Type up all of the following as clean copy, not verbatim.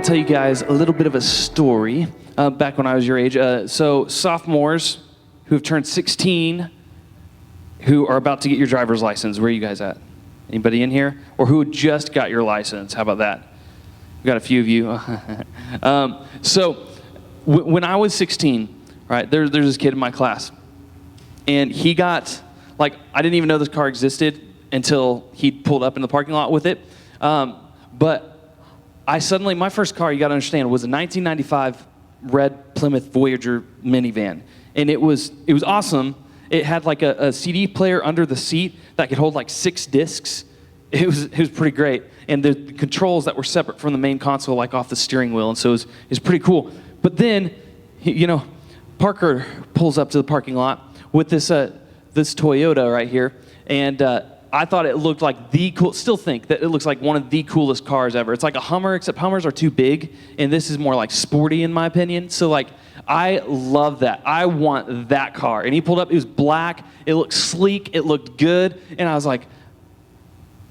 want to tell you guys a little bit of a story back when I was your age. So sophomores who have turned 16, who are about to get your driver's license, where are you guys at? Anybody in here? Or who just got your license? How about that? We got a few of you. When I was 16, right, there's this kid in my class, and he got, I didn't even know this car existed until he pulled up in the parking lot with it. But I suddenly, my first car, you got to understand, was a 1995 red Plymouth Voyager minivan. And it was awesome. It had a CD player under the seat that could hold 6 discs. It was pretty great. And the controls that were separate from the main console, off the steering wheel. And so it was pretty cool. But then, Parker pulls up to the parking lot with this Toyota right here. And I thought it looked like still think that it looks like one of the coolest cars ever. It's like a Hummer, except Hummers are too big, and this is more sporty in my opinion. So I love that. I want that car. And he pulled up, it was black, it looked sleek, it looked good, and I was like,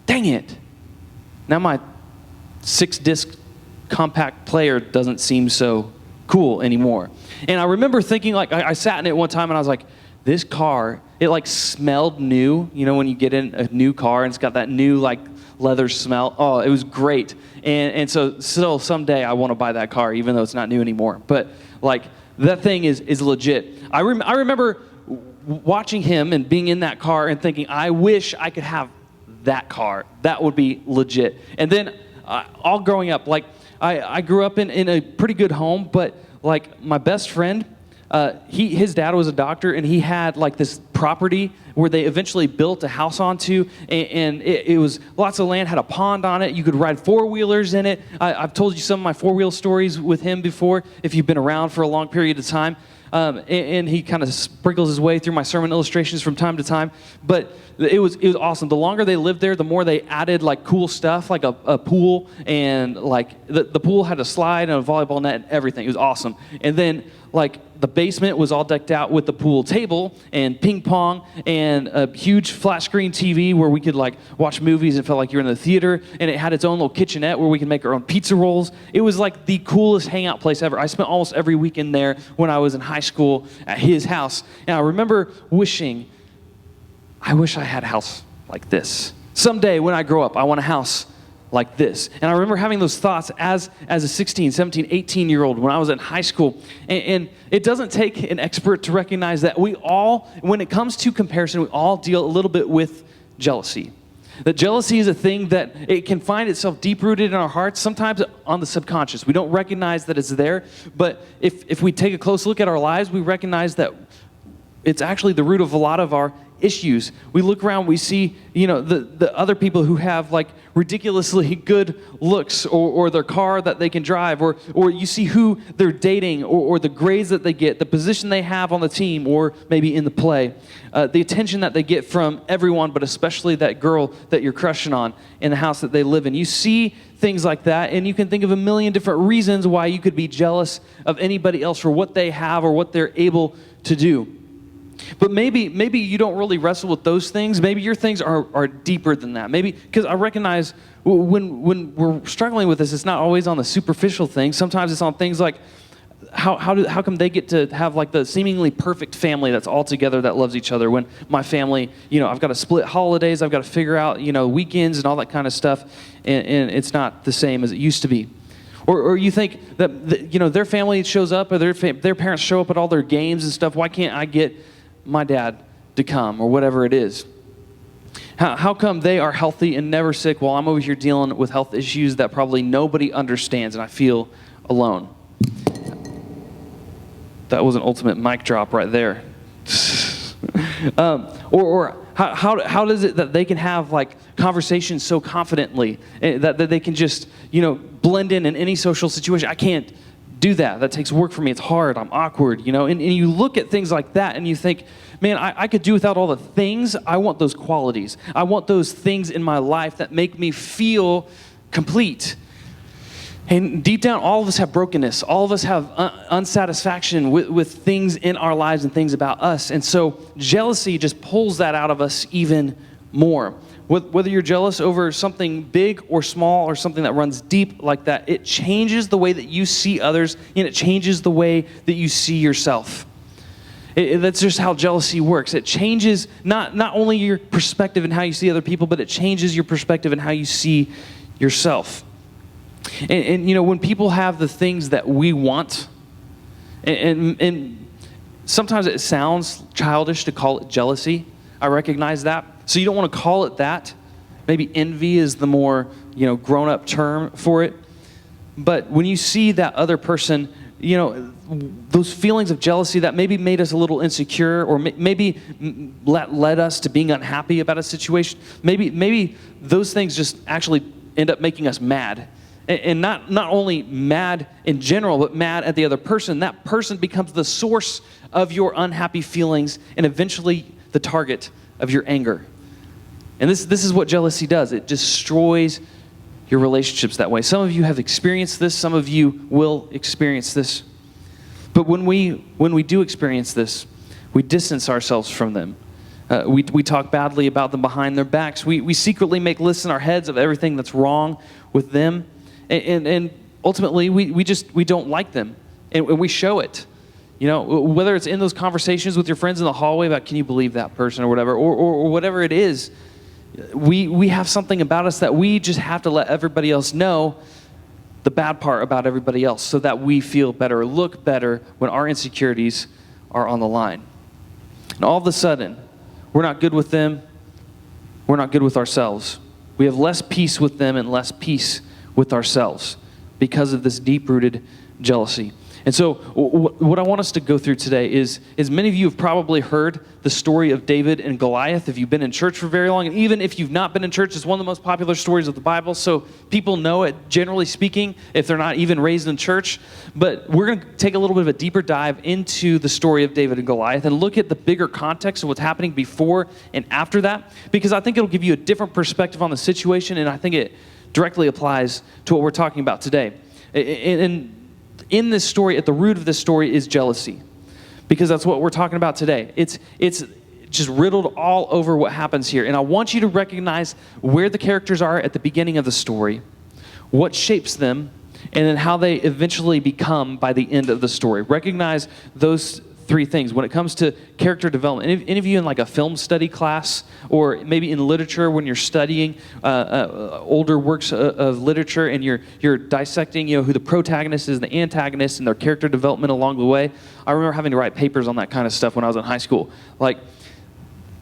dang it. Now my 6-disc compact player doesn't seem so cool anymore. And I remember thinking, I sat in it one time and I was like, this car, it smelled new. When you get in a new car and it's got that new leather smell. Oh, it was great. And so still someday I want to buy that car, even though it's not new anymore. But that thing is legit. I remember watching him and being in that car and thinking, I wish I could have that car. That would be legit. And then all growing up, I grew up in a pretty good home, but my best friend, his dad was a doctor, and he had this property where they eventually built a house onto, and it was lots of land, had a pond on it. You could ride 4-wheelers in it. I've told you some of my 4-wheel stories with him before, if you've been around for a long period of time. And he kind of sprinkles his way through my sermon illustrations from time to time. But it was awesome. The longer they lived there, the more they added cool stuff, like a pool, and the pool had a slide and a volleyball net and everything. It was awesome. And then the basement was all decked out with the pool table and ping pong and a huge flat screen TV where we could watch movies and felt like you're in the theater. And it had its own little kitchenette where we could make our own pizza rolls. It was the coolest hangout place ever. I spent almost every weekend there when I was in high school at his house. And I remember wishing, I wish I had a house like this. Someday when I grow up, I want a house like this. And I remember having those thoughts as a 16, 17, 18-year-old when I was in high school. And it doesn't take an expert to recognize that we all, when it comes to comparison, we all deal a little bit with jealousy. That jealousy is a thing that it can find itself deep-rooted in our hearts, sometimes on the subconscious. We don't recognize that it's there, but if we take a close look at our lives, we recognize that it's actually the root of a lot of our issues. We look around, we see, the other people who have ridiculously good looks, or their car that they can drive, or you see who they're dating, or the grades that they get, the position they have on the team, or maybe in the play, the attention that they get from everyone, but especially that girl that you're crushing on in the house that they live in. You see things like that, and you can think of a million different reasons why you could be jealous of anybody else for what they have or what they're able to do. But maybe you don't really wrestle with those things. Maybe your things are deeper than that. Maybe, because I recognize when we're struggling with this, it's not always on the superficial things. Sometimes it's on things like, how come they get to have the seemingly perfect family that's all together, that loves each other, when my family, I've got to split holidays, I've got to figure out, weekends and all that kind of stuff, and it's not the same as it used to be. Or you think that their family shows up, or their parents show up at all their games and stuff. Why can't I get my dad to come, or whatever it is? How come they are healthy and never sick while I'm over here dealing with health issues that probably nobody understands, and I feel alone? That was an ultimate mic drop right there. How does it that they can have conversations so confidently that they can just blend in any social situation? I can't do that. That takes work for me. It's hard. I'm awkward, and you look at things like that and you think, man, I could do without all the things. I want those qualities. I want those things in my life that make me feel complete. And deep down, all of us have brokenness. All of us have unsatisfaction with things in our lives and things about us. And so jealousy just pulls that out of us even more. Whether you're jealous over something big or small or something that runs deep like that, it changes the way that you see others, and it changes the way that you see yourself. That's just how jealousy works. It changes not only your perspective and how you see other people, but it changes your perspective and how you see yourself. And when people have the things that we want, and sometimes it sounds childish to call it jealousy. I recognize that. So you don't want to call it that. Maybe envy is the more, grown-up term for it. But when you see that other person, those feelings of jealousy that maybe made us a little insecure, or maybe led us to being unhappy about a situation, maybe those things just actually end up making us mad. And not only mad in general, but mad at the other person. That person becomes the source of your unhappy feelings and eventually the target of your anger. And this is what jealousy does. It destroys your relationships that way. Some of you have experienced this. Some of you will experience this. But when we do experience this, we distance ourselves from them. We talk badly about them behind their backs. We secretly make lists in our heads of everything that's wrong with them. And ultimately, we don't like them. And we show it. Whether it's in those conversations with your friends in the hallway about, can you believe that person or whatever, or whatever it is, we have something about us that we just have to let everybody else know the bad part about everybody else so that we feel better, look better when our insecurities are on the line. And all of a sudden, we're not good with them. We're not good with ourselves. We have less peace with them and less peace with ourselves because of this deep-rooted jealousy. And so what I want us to go through today is many of you have probably heard the story of David and Goliath if you've been in church for very long. And even if you've not been in church, it's one of the most popular stories of the Bible. So people know it, generally speaking, if they're not even raised in church. But we're going to take a little bit of a deeper dive into the story of David and Goliath and look at the bigger context of what's happening before and after that. Because I think it'll give you a different perspective on the situation, and I think it directly applies to what we're talking about today. And in this story, at the root of this story is jealousy, because that's what we're talking about today. It's just riddled all over what happens here. And I want you to recognize where the characters are at the beginning of the story, what shapes them, and then how they eventually become by the end of the story. Recognize those three things when it comes to character development. Any of you in like a film study class, or maybe in literature when you're studying older works of literature and you're dissecting, who the protagonist is and the antagonist and their character development along the way. I remember having to write papers on that kind of stuff when I was in high school. Like,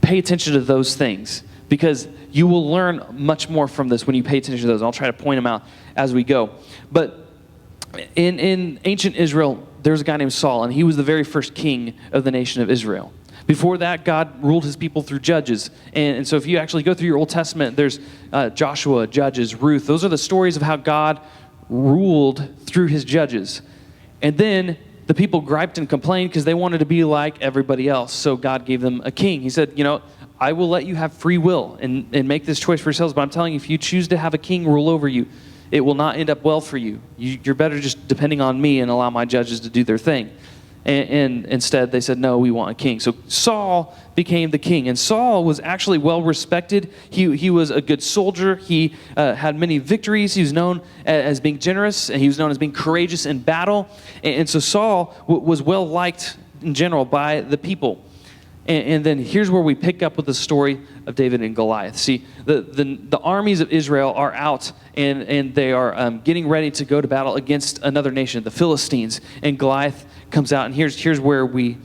pay attention to those things, because you will learn much more from this when you pay attention to those. I'll try to point them out as we go. But in ancient Israel, there was a guy named Saul, and he was the very first king of the nation of Israel. Before that, God ruled his people through judges. And so if you actually go through your Old Testament, there's Joshua, Judges, Ruth. Those are the stories of how God ruled through his judges. And then the people griped and complained because they wanted to be like everybody else. So God gave them a king. He said, I will let you have free will and make this choice for yourselves. But I'm telling you, if you choose to have a king rule over you, it will not end up well for you. You're better just depending on me and allow my judges to do their thing. And instead, they said, no, we want a king. So Saul became the king. And Saul was actually well respected. He was a good soldier. He had many victories. He was known as being generous, and he was known as being courageous in battle. And so Saul was well liked in general by the people. And then here's where we pick up with the story of David and Goliath. See, the armies of Israel are out, and they are getting ready to go to battle against another nation, the Philistines. And Goliath comes out, and here's where we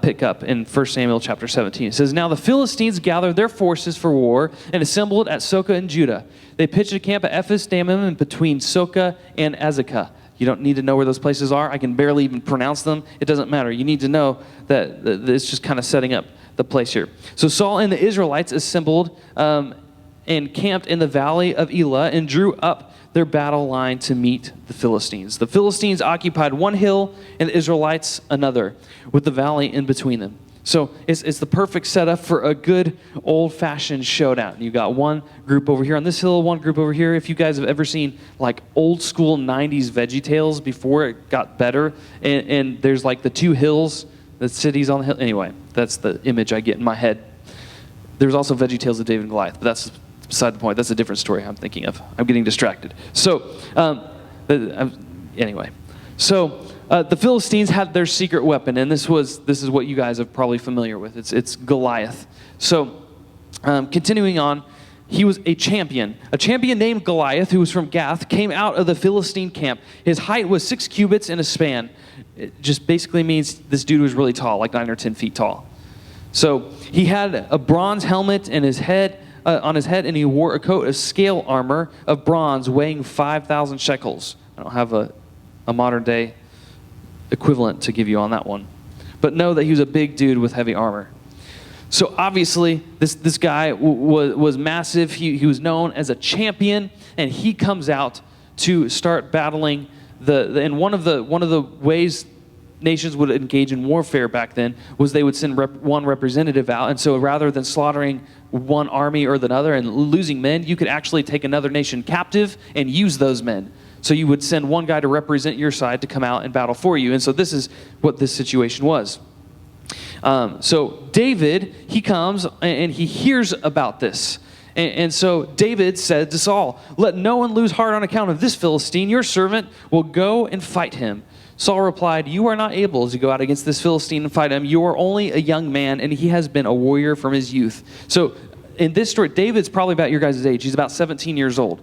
pick up in 1 Samuel chapter 17. It says, now the Philistines gathered their forces for war and assembled at Soka in Judah. They pitched a camp at Ephes Dammim between Soka and Azekah. You don't need to know where those places are. I can barely even pronounce them. It doesn't matter. You need to know that it's just kind of setting up the place here. So Saul and the Israelites assembled and camped in the valley of Elah and drew up their battle line to meet the Philistines. The Philistines occupied one hill and the Israelites another, with the valley in between them. So it's the perfect setup for a good old-fashioned showdown. You got one group over here on this hill, one group over here. If you guys have ever seen like old school 90s VeggieTales before it got better, and there's like the two hills, the cities on the hill. Anyway, that's the image I get in my head. There's also VeggieTales of David and Goliath, but that's beside the point. That's a different story I'm thinking of. I'm getting distracted. So, anyway. So, the Philistines had their secret weapon, and this is what you guys are probably familiar with. It's Goliath. So, continuing on, he was a champion. A champion named Goliath, who was from Gath, came out of the Philistine camp. His height was 6 cubits and a span. It just basically means this dude was really tall, like 9 or 10 feet tall. So he had a bronze helmet on his head, and he wore a coat of scale armor of bronze weighing 5,000 shekels. I don't have a modern day equivalent to give you on that one. But know that he was a big dude with heavy armor. So obviously, this guy was massive. He was known as a champion, and he comes out to start battling and one of the ways nations would engage in warfare back then was they would send one representative out. And so rather than slaughtering one army or another and losing men, you could actually take another nation captive and use those men. So you would send one guy to represent your side to come out and battle for you. And so this is what this situation was. So David, he comes and he hears about this. And so David said to Saul, "Let no one lose heart on account of this Philistine. Your servant will go and fight him." Saul replied, "You are not able to go out against this Philistine and fight him. You are only a young man, and he has been a warrior from his youth." So in this story, David's probably about your guys' age. He's about 17 years old.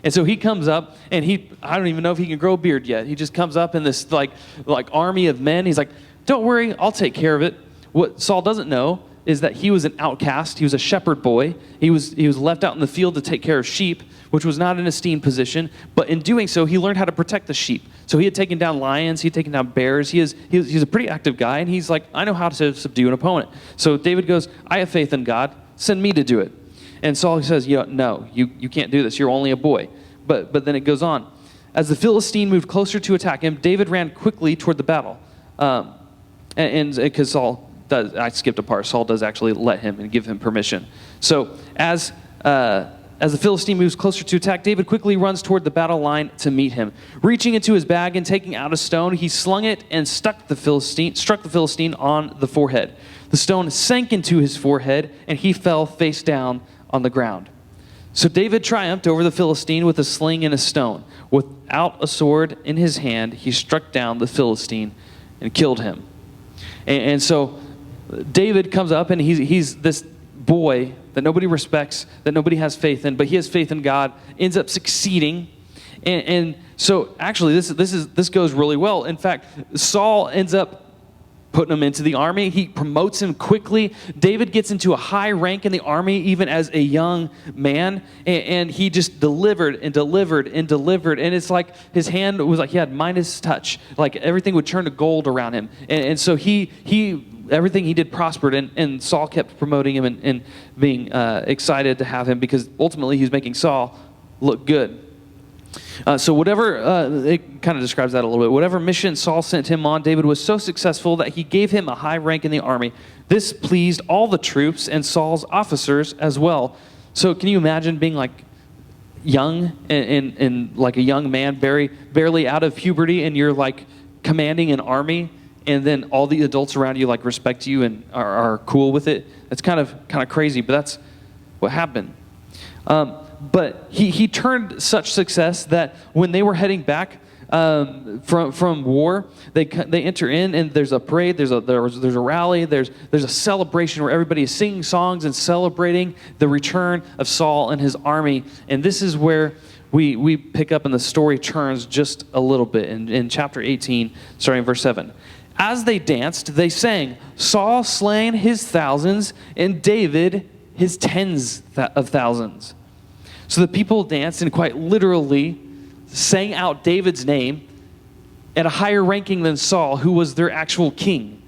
And so he comes up, and I don't even know if he can grow a beard yet. He just comes up in this like army of men. He's like, "Don't worry, I'll take care of it." What Saul doesn't know is that he was an outcast. He was a shepherd boy. He was left out in the field to take care of sheep, which was not an esteemed position. But in doing so, he learned how to protect the sheep. So he had taken down lions. He had taken down bears. He's a pretty active guy, and he's like, "I know how to subdue an opponent." So David goes, "I have faith in God. Send me to do it." And Saul says, "No, you can't do this. You're only a boy." But then it goes on. As the Philistine moved closer to attack him, David ran quickly toward the battle. And because I skipped a part. Saul does actually let him and give him permission. So as the Philistine moves closer to attack, David quickly runs toward the battle line to meet him. Reaching into his bag and taking out a stone, he slung it and struck the Philistine on the forehead. The stone sank into his forehead, and he fell face down on the ground. So David triumphed over the Philistine with a sling and a stone. Without a sword in his hand, he struck down the Philistine and killed him. And so David comes up, and he's this boy that nobody respects, that nobody has faith in, but he has faith in God, ends up succeeding. And so actually this goes really well. In fact, Saul ends up putting him into the army. He promotes him quickly. David gets into a high rank in the army even as a young man, and he just delivered and delivered and delivered. And it's like his hand was like he had Midas touch. Like everything would turn to gold around him. And so he everything he did prospered, and Saul kept promoting him and being excited to have him, because ultimately he was making Saul look good. So it kind of describes that a little bit. Whatever mission Saul sent him on, David was so successful that he gave him a high rank in the army. This pleased all the troops and Saul's officers as well. So can you imagine being like young and like a young man, barely out of puberty, and you're like commanding an army, and then all the adults around you like respect you and are cool with it? That's kind of crazy, but that's what happened. But he turned such success that when they were heading back from war, they enter in, and there's a parade, there's a rally, there's a celebration where everybody is singing songs and celebrating the return of Saul and his army. And this is where we pick up, and the story turns just a little bit in chapter 18, starting in verse 7. As they danced, they sang, "Saul slain his thousands, and David his tens of thousands." So the people danced and quite literally sang out David's name at a higher ranking than Saul, who was their actual king.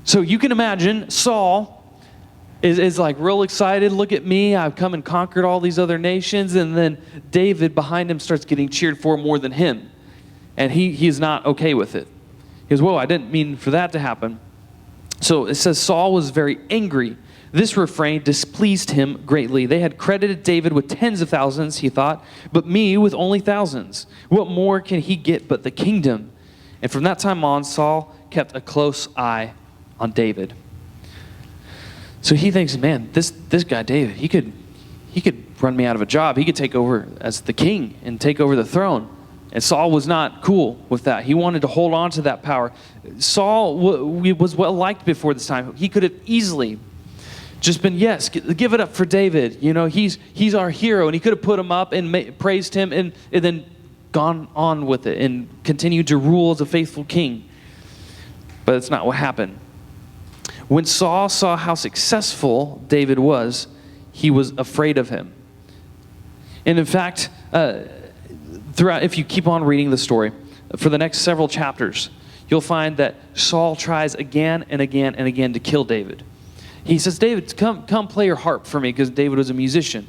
So you can imagine Saul is like real excited. "Look at me, I've come and conquered all these other nations." And then David behind him starts getting cheered for more than him. And he's not okay with it. He goes, "Whoa, I didn't mean for that to happen." So it says Saul was very angry. This refrain displeased him greatly. They had credited David with tens of thousands, he thought, but me with only thousands. What more can he get but the kingdom? And from that time on, Saul kept a close eye on David. So he thinks, man, this guy David, he could run me out of a job. He could take over as the king and take over the throne. And Saul was not cool with that. He wanted to hold on to that power. Saul was well liked before this time. He could have easily just been, yes, give it up for David. You know, he's our hero. And he could have put him up and praised him and then gone on with it and continued to rule as a faithful king. But it's not what happened. When Saul saw how successful David was, he was afraid of him. And in fact, throughout, if you keep on reading the story, for the next several chapters, you'll find that Saul tries again and again and again to kill David. He says, David, come play your harp for me, because David was a musician.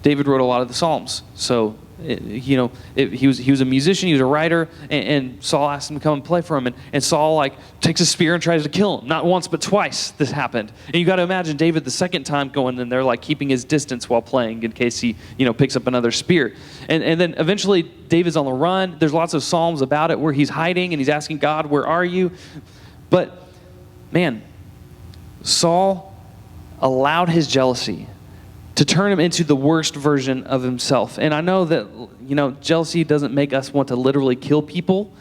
David wrote a lot of the Psalms. So, he was a musician, he was a writer, and Saul asked him to come and play for him. And Saul takes a spear and tries to kill him. Not once, but twice this happened. And you got to imagine David the second time going in there, keeping his distance while playing in case he, picks up another spear. And then eventually David's on the run. There's lots of Psalms about it where he's hiding and he's asking God, where are you? But, man, Saul allowed his jealousy to turn him into the worst version of himself. And I know that, jealousy doesn't make us want to literally kill people.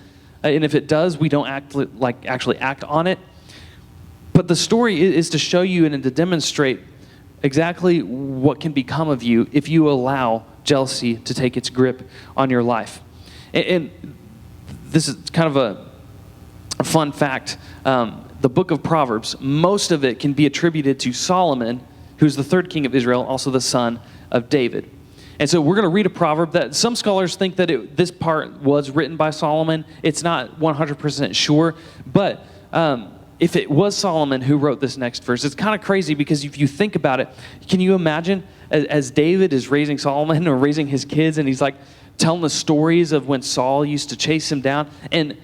And if it does, we don't actually act on it. But the story is to show you and to demonstrate exactly what can become of you if you allow jealousy to take its grip on your life. And this is kind of a fun fact. The book of Proverbs, most of it can be attributed to Solomon, who's the third king of Israel, also the son of David. And so we're going to read a proverb that some scholars think that this part was written by Solomon. It's not 100% sure, but if it was Solomon who wrote this next verse, it's kind of crazy, because if you think about it, can you imagine as David is raising Solomon or raising his kids, and he's telling the stories of when Saul used to chase him down, and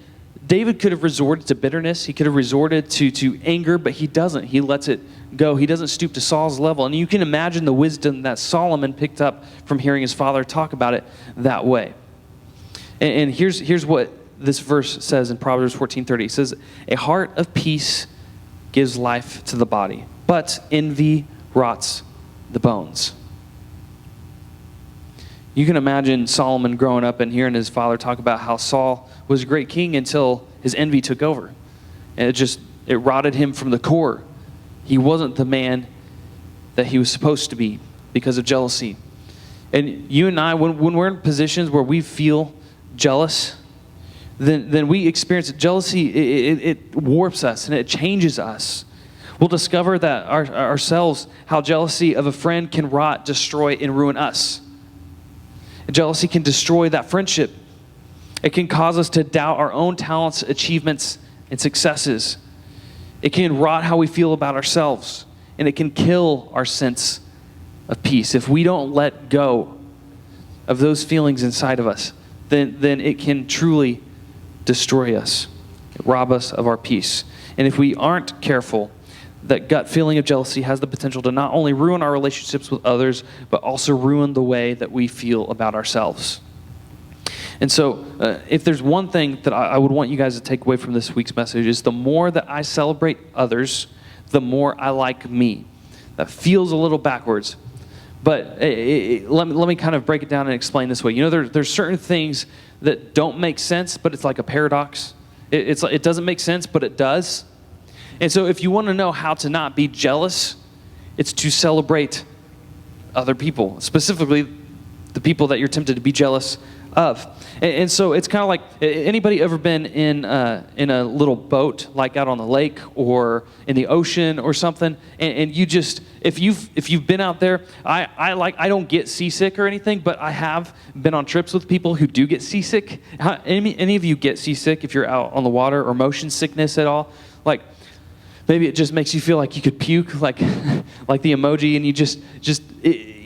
David could have resorted to bitterness. He could have resorted to anger, but he doesn't. He lets it go. He doesn't stoop to Saul's level. And you can imagine the wisdom that Solomon picked up from hearing his father talk about it that way. And here's what this verse says in Proverbs 14:30. It says, a heart of peace gives life to the body, but envy rots the bones. You can imagine Solomon growing up and hearing his father talk about how Saul was a great king until his envy took over. And it rotted him from the core. He wasn't the man that he was supposed to be because of jealousy. And you and I, when we're in positions where we feel jealous, then we experience it. Jealousy, it warps us and it changes us. We'll discover that ourselves, how jealousy of a friend can rot, destroy, and ruin us. Jealousy can destroy that friendship. It can cause us to doubt our own talents, achievements, and successes. It can rot how we feel about ourselves, and it can kill our sense of peace. If we don't let go of those feelings inside of us, then it can truly destroy us, rob us of our peace. And if we aren't careful, that gut feeling of jealousy has the potential to not only ruin our relationships with others, but also ruin the way that we feel about ourselves. And so if there's one thing that I would want you guys to take away from this week's message, is the more that I celebrate others, the more I like me. That feels a little backwards, but let me kind of break it down and explain this way. There's certain things that don't make sense, but it's like a paradox. It doesn't make sense, but it does. And so if you want to know how to not be jealous, it's to celebrate other people, specifically the people that you're tempted to be jealous of. And so it's kind of like, anybody ever been in a little boat, like out on the lake or in the ocean or something, and you just, if you've been out there, I don't get seasick or anything, but I have been on trips with people who do get seasick. Any of you get seasick if you're out on the water, or motion sickness at all? Maybe it just makes you feel like you could puke, like the emoji, and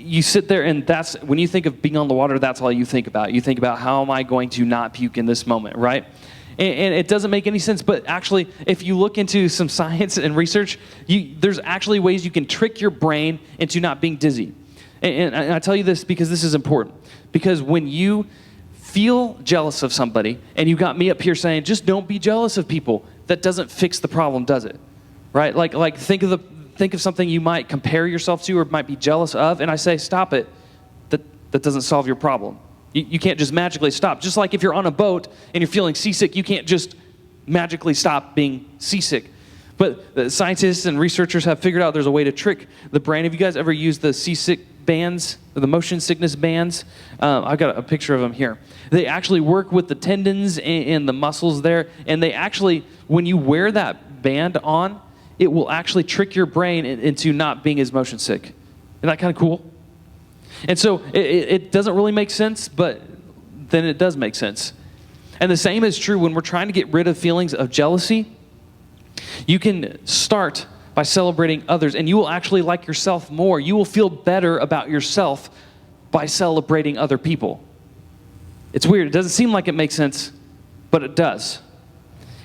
you sit there, and that's, when you think of being on the water, that's all you think about. You think about, how am I going to not puke in this moment, right? And it doesn't make any sense, but actually, if you look into some science and research, there's actually ways you can trick your brain into not being dizzy. And I tell you this because this is important. Because when you feel jealous of somebody, and you got me up here saying, just don't be jealous of people, that doesn't fix the problem, does it? Right? Think of think of something you might compare yourself to or might be jealous of, and I say, stop it. That doesn't solve your problem. You can't just magically stop. Just like if you're on a boat and you're feeling seasick, you can't just magically stop being seasick. But the scientists and researchers have figured out there's a way to trick the brain. Have you guys ever used the seasick bands, or the motion sickness bands? I've got a picture of them here. They actually work with the tendons and the muscles there, and they actually, when you wear that band on, it will actually trick your brain into not being as motion sick. Isn't that kind of cool? And so it doesn't really make sense, but then it does make sense. And the same is true when we're trying to get rid of feelings of jealousy. You can start by celebrating others, and you will actually like yourself more. You will feel better about yourself by celebrating other people. It's weird. It doesn't seem like it makes sense, but it does.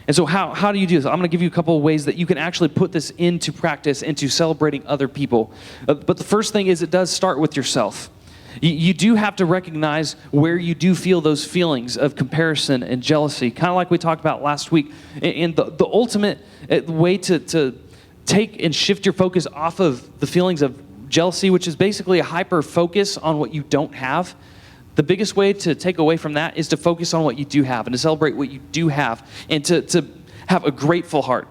And so how do you do this? I'm going to give you a couple of ways that you can actually put this into practice, into celebrating other people. But the first thing is it does start with yourself. You do have to recognize where you do feel those feelings of comparison and jealousy, kind of like we talked about last week. And the ultimate way to take and shift your focus off of the feelings of jealousy, which is basically a hyper focus on what you don't have, the biggest way to take away from that is to focus on what you do have and to celebrate what you do have and to have a grateful heart.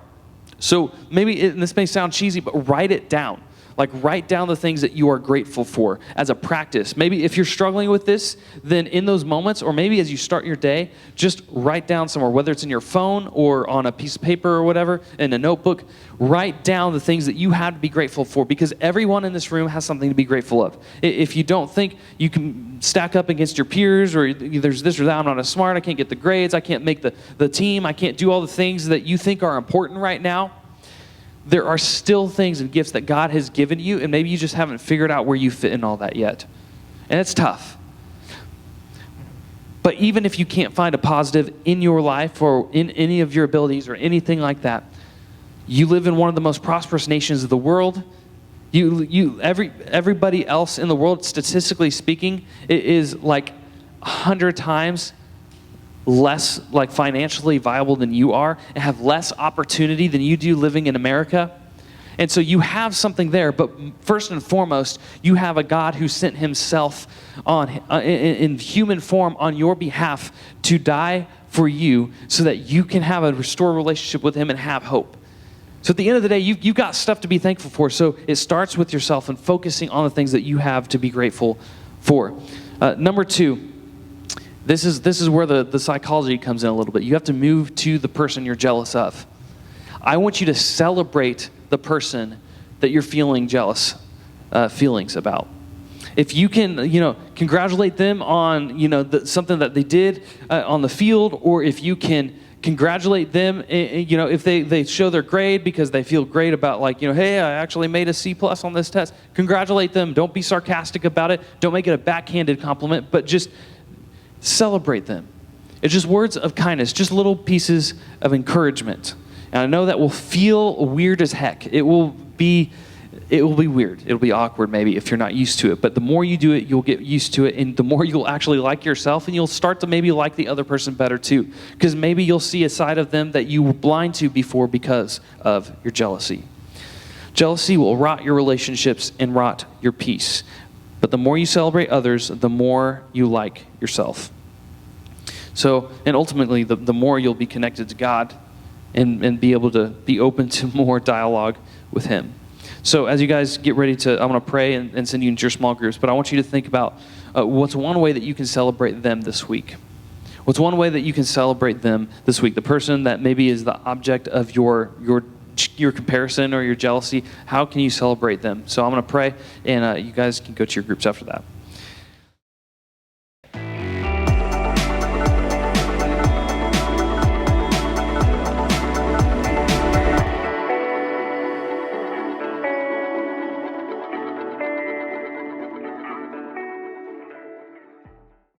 So maybe, and this may sound cheesy, but write it down. Like, write down the things that you are grateful for as a practice. Maybe if you're struggling with this, then in those moments, or maybe as you start your day, just write down somewhere, whether it's in your phone or on a piece of paper or whatever, in a notebook, write down the things that you have to be grateful for, because everyone in this room has something to be grateful of. If you don't think you can stack up against your peers, or there's this or that, I'm not as smart, I can't get the grades, I can't make the team, I can't do all the things that you think are important right now, there are still things and gifts that God has given you, and maybe you just haven't figured out where you fit in all that yet. And it's tough. But even if you can't find a positive in your life or in any of your abilities or anything like that, you live in one of the most prosperous nations of the world. Everybody else in the world, statistically speaking, is like 100 times less like financially viable than you are and have less opportunity than you do living in America. And so you have something there, but first and foremost, you have a God who sent himself in human form on your behalf to die for you so that you can have a restored relationship with him and have hope. So at the end of the day, you've got stuff to be thankful for. So it starts with yourself and focusing on the things that you have to be grateful for. Number two, this is where the psychology comes in a little bit. You have to move to the person you're jealous of. I want you to celebrate the person that you're feeling jealous feelings about. If you can, congratulate them on, something that they did on the field, or if you can congratulate them, if they show their grade because they feel great about hey, I actually made a C+ on this test. Congratulate them. Don't be sarcastic about it. Don't make it a backhanded compliment, but just celebrate them. It's just words of kindness, just little pieces of encouragement. And I know that will feel weird as heck. It will be weird. It'll be awkward maybe if you're not used to it. But the more you do it, you'll get used to it, and the more you'll actually like yourself, and you'll start to maybe like the other person better too. Because maybe you'll see a side of them that you were blind to before because of your jealousy. Jealousy will rot your relationships and rot your peace. But the more you celebrate others, the more you like yourself. So, and ultimately, the more you'll be connected to God and be able to be open to more dialogue with him. So as you guys get ready I'm going to pray and send you into your small groups, but I want you to think about what's one way that you can celebrate them this week. What's one way that you can celebrate them this week? The person that maybe is the object of your comparison or your jealousy, how can you celebrate them? So I'm going to pray, and you guys can go to your groups after that.